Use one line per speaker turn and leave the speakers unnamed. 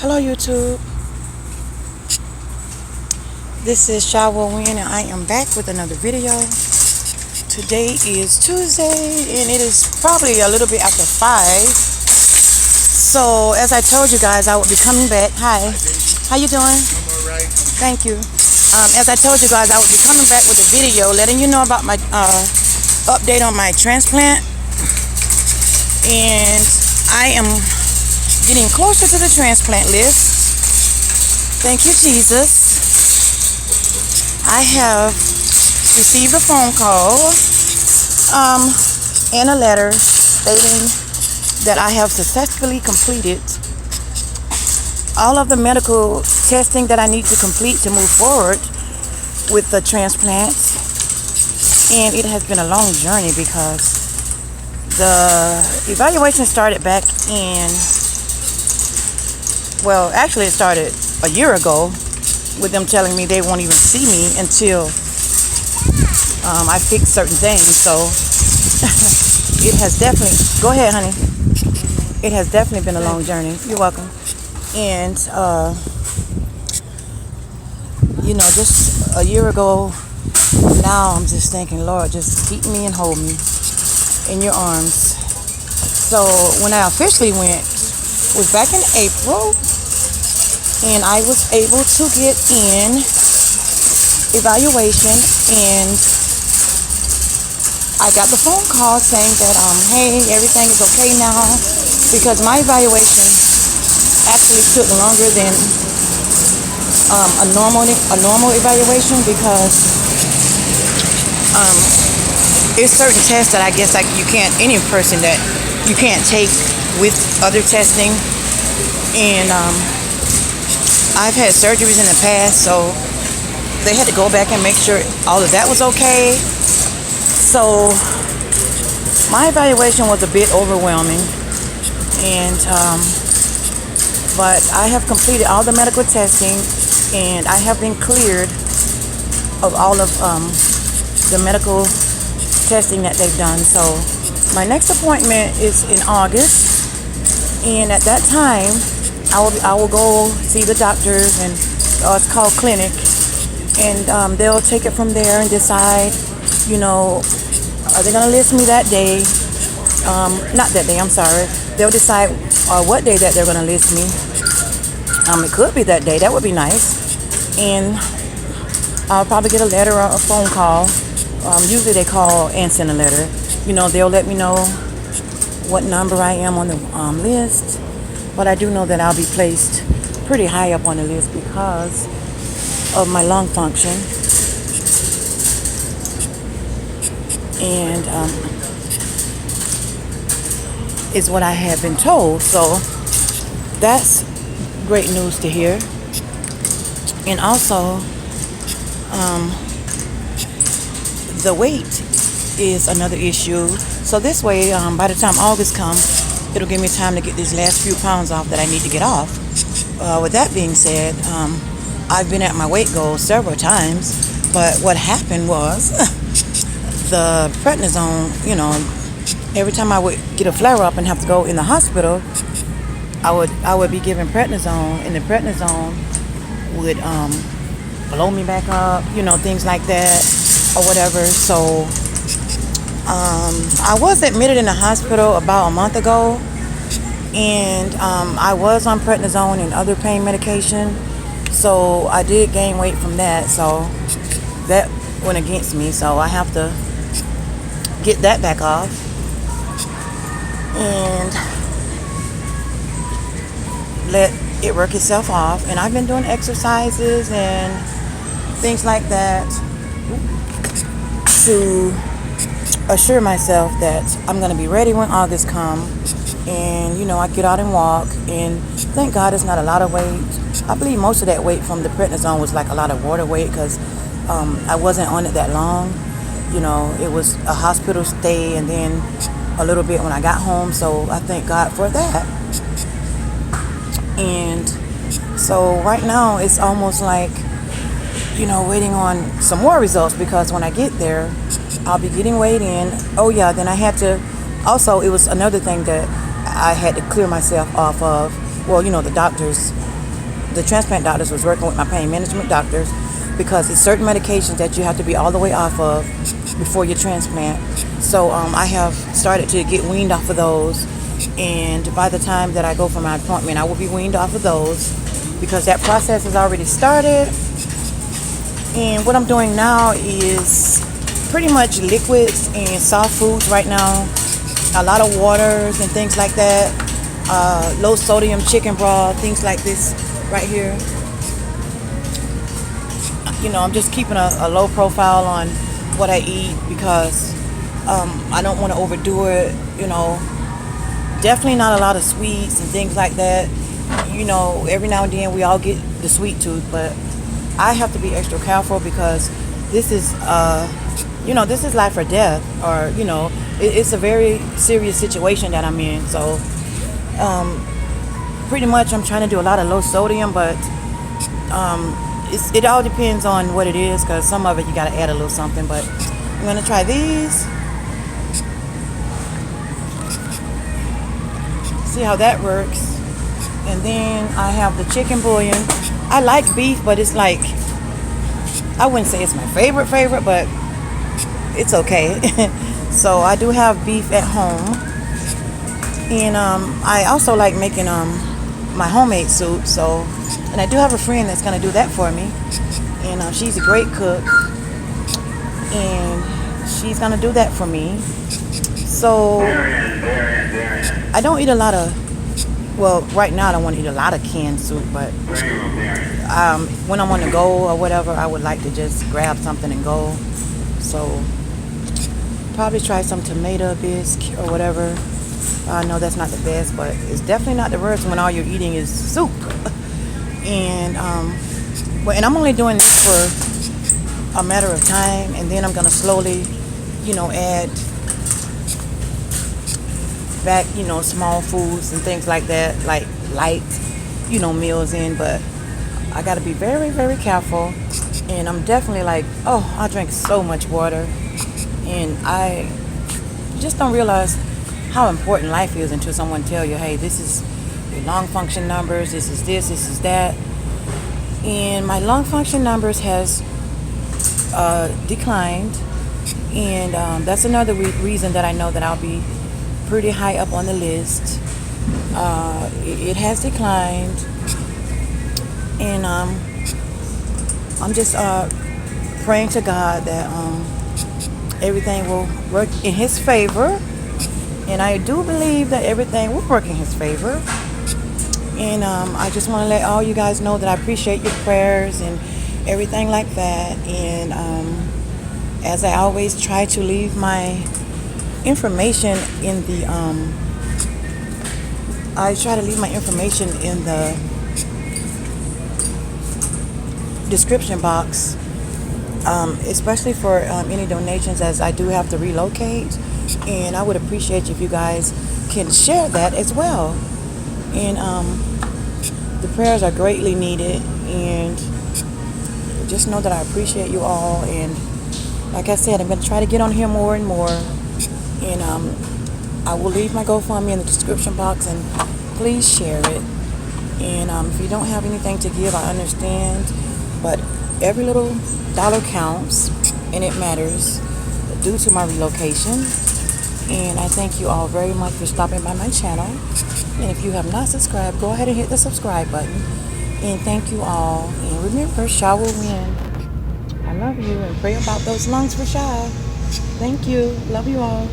Hello YouTube, this is Shawa Win and I am back with another video. Today is Tuesday and it is probably a little bit after 5. So as I told you guys, I will be coming back. Hi, how you doing?
I'm alright.
Thank you. As I told you guys, I will be coming back with a video letting you know about my update on my transplant. And I am getting closer to the transplant list. Thank you, Jesus. I have received a phone call and a letter stating that I have successfully completed all of the medical testing that I need to complete to move forward with the transplant. And it has been a long journey because the evaluation started back in, well, actually it started a year ago with them telling me they won't even see me until I fix certain things. So it has definitely, go ahead honey, it has definitely been a long journey. You're welcome. And just a year ago now, I'm just thinking, Lord, just keep me and hold me in your arms. So when I officially went was back in April, and I was able to get in evaluation, and I got the phone call saying that hey, everything is okay now, because my evaluation actually took longer than a normal evaluation, because there's certain tests that I guess you can't, any person that you can't take with other testing. And I've had surgeries in the past, so they had to go back and make sure all of that was okay. So my evaluation was a bit overwhelming, and but I have completed all the medical testing, and I have been cleared of all of the medical testing that they've done. So my next appointment is in August, and at that time I will go see the doctors, and it's called clinic, and they'll take it from there and decide, are they going to list me that day? Not that day, I'm sorry. They'll decide what day that they're going to list me. It could be that day. That would be nice. And I'll probably get a letter or a phone call. Usually they call and send a letter. They'll let me know what number I am on the list. But I do know that I'll be placed pretty high up on the list because of my lung function. And is what I have been told. So that's great news to hear. And also, the weight is another issue. So this way, by the time August comes, it'll give me time to get these last few pounds off that I need to get off. With that being said, I've been at my weight goal several times, but what happened was the prednisone, every time I would get a flare up and have to go in the hospital, I would be given prednisone, and the prednisone would blow me back up, things like that or whatever. So I was admitted in the hospital about a month ago, and I was on prednisone and other pain medication, so I did gain weight from that. So that went against me, so I have to get that back off. And let it work itself off. And I've been doing exercises and things like that to assure myself that I'm going to be ready when August comes. And I get out and walk, and thank God it's not a lot of weight. I believe most of that weight from the prednisone was like a lot of water weight, because I wasn't on it that long. It was a hospital stay and then a little bit when I got home. So I thank God for that. And so right now it's almost like, waiting on some more results, because when I get there, I'll be getting weighed in. Oh yeah, then I had to, also it was another thing that I had to clear myself off of. Well, the doctors the transplant doctors was working with my pain management doctors, because it's certain medications that you have to be all the way off of before your transplant. So I have started to get weaned off of those, and by the time that I go for my appointment, I will be weaned off of those, because that process has already started. And what I'm doing now is pretty much liquids and soft foods right now. A lot of waters and things like that. Low sodium chicken broth, things like this right here. I'm just keeping a low profile on what I eat, because I don't want to overdo it. Definitely not a lot of sweets and things like that. Every now and then we all get the sweet tooth, but I have to be extra careful, because this is this is life or death, or it's a very serious situation that I'm in. So pretty much I'm trying to do a lot of low sodium, but it all depends on what it is, because some of it you got to add a little something. But I'm going to try these, see how that works. And then I have the chicken bouillon. I like beef, but it's like, I wouldn't say it's my favorite, but it's okay. So I do have beef at home. And I also like making my homemade soup. And I do have a friend that's going to do that for me. And she's a great cook. And she's going to do that for me. So I don't eat a lot of, well, right now I don't want to eat a lot of canned soup, but when I'm on the go or whatever, I would like to just grab something and go. So probably try some tomato bisque or whatever. I know that's not the best, but it's definitely not the worst when all you're eating is soup. And and I'm only doing this for a matter of time, and then I'm gonna slowly, add back, small foods and things like that, like light, meals in. But I gotta be very, very careful. And I'm definitely like, I drink so much water, and I just don't realize how important life is until someone tell you, hey, this is your lung function numbers, this is this is that. And my lung function numbers has declined, and that's another reason that I know that I'll be pretty high up on the list. It has declined, and I'm just praying to God that everything will work in His favor. And I do believe that everything will work in His favor. And I just want to let all you guys know that I appreciate your prayers and everything like that. And as I always try to leave my information in the description box, especially for any donations, as I do have to relocate. And I would appreciate if you guys can share that as well. And the prayers are greatly needed, and just know that I appreciate you all. And like I said, I'm going to try to get on here more and more. And I will leave my GoFundMe in the description box, and please share it. And if you don't have anything to give, I understand, but every little dollar counts, and it matters due to my relocation. And I thank you all very much for stopping by my channel. And if you have not subscribed, go ahead and hit the subscribe button. And thank you all. And remember, Sha will win. I love you, and pray about those lungs for Sha. Thank you. Love you all.